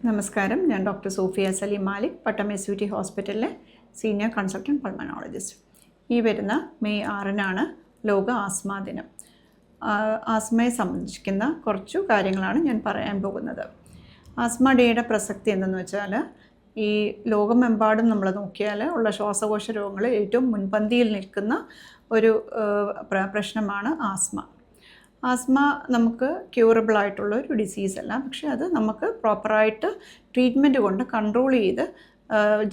നമസ്കാരം, ഞാൻ doctor Sophia Saleem Malik, പട്ടം SUT ഹോസ്പിറ്റലിലെ സീനിയർ കൺസൾട്ടൻറ്റ് പൾമനോളജിസ്റ്റ്. ഈ വരുന്ന മെയ് 6-നാണ് ലോക ആസ്മ ദിനം. ആസ്മയെ സംബന്ധിക്കുന്ന കുറച്ചു കാര്യങ്ങളാണ് ഞാൻ പറയാൻ പോകുന്നത്. ആസ്മ ഡേയുടെ പ്രസക്തി എന്തെന്ന് വെച്ചാൽ, ഈ ലോകമെമ്പാടും നമ്മൾ നോക്കിയാൽ ഉള്ള ശ്വാസകോശ രോഗങ്ങളിൽ ഏറ്റവും മുൻപന്തിയിൽ നിൽക്കുന്ന ഒരു പ്രശ്നമാണ് ആസ്മ. ആസ്മ നമുക്ക് ക്യൂറബിൾ ആയിട്ടുള്ള ഒരു ഡിസീസല്ല, പക്ഷേ അത് നമുക്ക് പ്രോപ്പറായിട്ട് ട്രീറ്റ്മെൻറ്റ് കൊണ്ട് കൺട്രോൾ ചെയ്ത്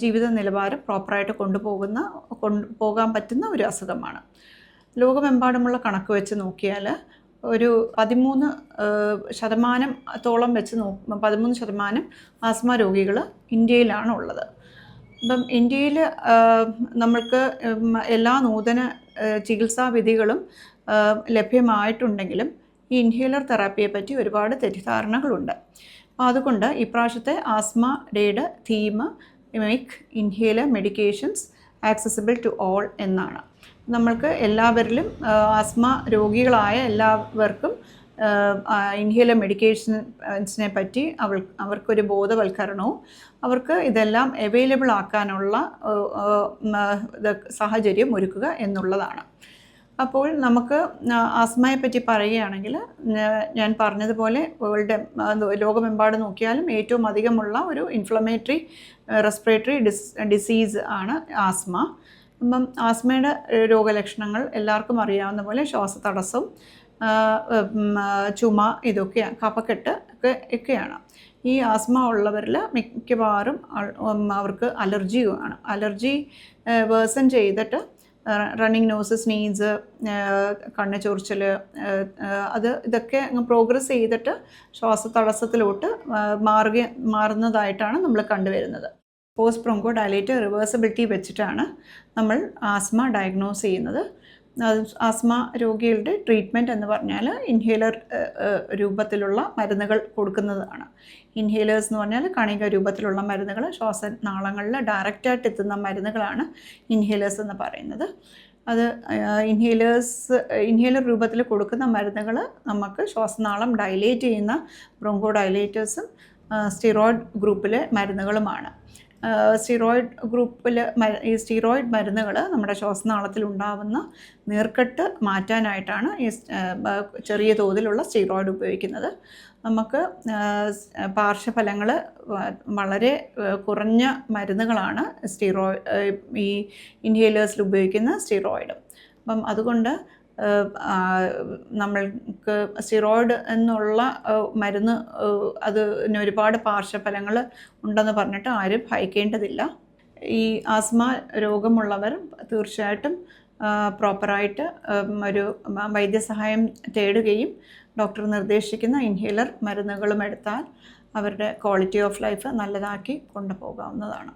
ജീവിത നിലവാരം പ്രോപ്പറായിട്ട് കൊണ്ടുപോകാൻ പറ്റുന്ന ഒരു അസുഖമാണ്. ലോകമെമ്പാടുമുള്ള കണക്ക് വെച്ച് നോക്കിയാൽ ഒരു 13% ആസ്മ രോഗികൾ ഇന്ത്യയിലാണ് ഉള്ളത്. അപ്പം ഇന്ത്യയിൽ നമ്മൾക്ക് എല്ലാ നൂതന ചികിത്സാ വിധികളും ലഭ്യമായിട്ടുണ്ടെങ്കിലും ഈ ഇൻഹേലർ തെറാപ്പിയെ പറ്റി ഒരുപാട് തെറ്റിദ്ധാരണകളുണ്ട്. അപ്പോൾ അതുകൊണ്ട് ഇപ്രാവശ്യത്തെ ആസ്മ ഡേയുടെ theme make inhaler medications accessible to all എന്നാണ്. നമ്മൾക്ക് എല്ലാവരിലും ആസ്മ രോഗികളായ എല്ലാവർക്കും ഇൻഹേലർ മെഡിക്കേഷൻസിനെ പറ്റി അവർക്കൊരു ബോധവൽക്കരണവും അവർക്ക് ഇതെല്ലാം അവൈലബിൾ ആക്കാനുള്ള സാഹചര്യം ഒരുക്കുക എന്നുള്ളതാണ്. അപ്പോൾ നമുക്ക് ആസ്മയെ പറ്റി പറയുകയാണെങ്കിൽ, ഞാൻ പറഞ്ഞതുപോലെ ലോകമെമ്പാടും നോക്കിയാലും ഏറ്റവും അധികമുള്ള ഒരു ഇൻഫ്ലമേറ്ററി റെസ്പിറേറ്ററി ഡിസീസ് ആണ് ആസ്മ. അപ്പം ആസ്മയുടെ രോഗലക്ഷണങ്ങൾ എല്ലാവർക്കും അറിയാവുന്ന പോലെ ശ്വാസതടസ്സം, ചുമ, ഇതൊക്കെയാണ്, കഫക്കെട്ട് ഒക്കെയാണ്. ഈ ആസ്മ ഉള്ളവരിൽ മിക്കവാറും അവർക്ക് അലർജിയുമാണ്. അലർജി വേഴ്സൺ ചെയ്തിട്ട് റണ്ണിങ് നോസ്, സ്നീസ്, കണ്ണ് ചൊറിച്ചൽ, ഇതൊക്കെ അങ്ങ് പ്രോഗ്രസ് ചെയ്തിട്ട് ശ്വാസതടസ്സത്തിലോട്ട് മാറുന്നതായിട്ടാണ് നമ്മൾ കണ്ടുവരുന്നത്. പോസ്റ്റ് ബ്രോങ്കോ ഡയലേറ്റർ റിവേഴ്സിബിലിറ്റി വെച്ചിട്ടാണ് നമ്മൾ ആസ്മ ഡയഗ്നോസ് ചെയ്യുന്നത്. ആസ്മ രോഗികളുടെ ട്രീറ്റ്മെൻറ്റ് എന്ന് പറഞ്ഞാൽ ഇൻഹേലർ രൂപത്തിലുള്ള മരുന്നുകൾ കൊടുക്കുന്നതാണ്. ഇൻഹേലേഴ്സ് എന്ന് പറഞ്ഞാൽ കണിക രൂപത്തിലുള്ള മരുന്നുകൾ, ശ്വാസനാളങ്ങളിൽ ഡയറക്റ്റായിട്ട് എത്തുന്ന മരുന്നുകളാണ് ഇൻഹേലേഴ്സ് എന്ന് പറയുന്നത്. അത് ഇൻഹേലർ രൂപത്തിൽ കൊടുക്കുന്ന മരുന്നുകൾ നമുക്ക് ശ്വാസനാളം ഡയലേറ്റ് ചെയ്യുന്ന ബ്രോങ്കോ ഡയലേറ്റേഴ്സും സ്റ്റിറോയിഡ് ഗ്രൂപ്പിലെ മരുന്നുകളുമാണ്. ഈ സ്റ്റീറോയിഡ് മരുന്നുകൾ നമ്മുടെ ശ്വാസനാളത്തിൽ ഉണ്ടാകുന്ന നീർക്കെട്ട് മാറ്റാനായിട്ടാണ് ഈ ചെറിയ തോതിലുള്ള സ്റ്റീറോയിഡ് ഉപയോഗിക്കുന്നത്. നമുക്ക് പാർശ്വഫലങ്ങൾ വളരെ കുറഞ്ഞ മരുന്നുകളാണ് ഈ ഇൻഹേലേഴ്സിൽ ഉപയോഗിക്കുന്ന സ്റ്റീറോയിഡ്. അപ്പം അതുകൊണ്ട് നമ്മൾക്ക് സ്റ്റിറോയിഡ് എന്നുള്ള മരുന്ന് അതിന് ഒരുപാട് പാർശ്വഫലങ്ങൾ ഉണ്ടെന്ന് പറഞ്ഞിട്ട് ആരും ഭയക്കേണ്ടതില്ല. ഈ ആസ്മ രോഗമുള്ളവർ തീർച്ചയായിട്ടും പ്രോപ്പറായിട്ട് ഒരു വൈദ്യസഹായം തേടുകയും ഡോക്ടർ നിർദ്ദേശിക്കുന്ന ഇൻഹേലർ മരുന്നുകളും എടുത്താൽ അവരുടെ ക്വാളിറ്റി ഓഫ് ലൈഫ് നല്ലതാക്കി കൊണ്ടുപോകാവുന്നതാണ്.